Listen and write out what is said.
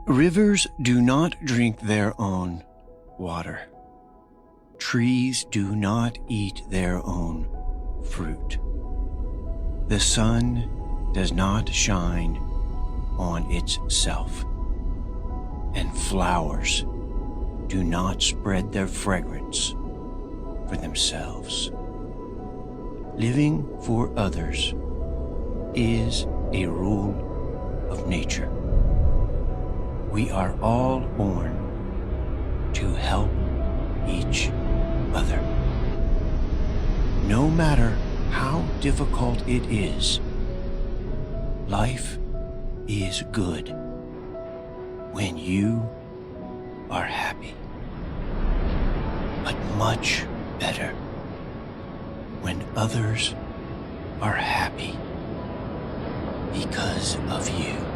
Rivers do not drink their own water. Trees do not eat their own fruit. The sun does not shine on itself, and flowers do not spread their fragrance for themselves. Living for others is a rule of nature. We are all born to help each other. No matter how difficult it is, life is good when you are happy, but much better when others are happy because of you.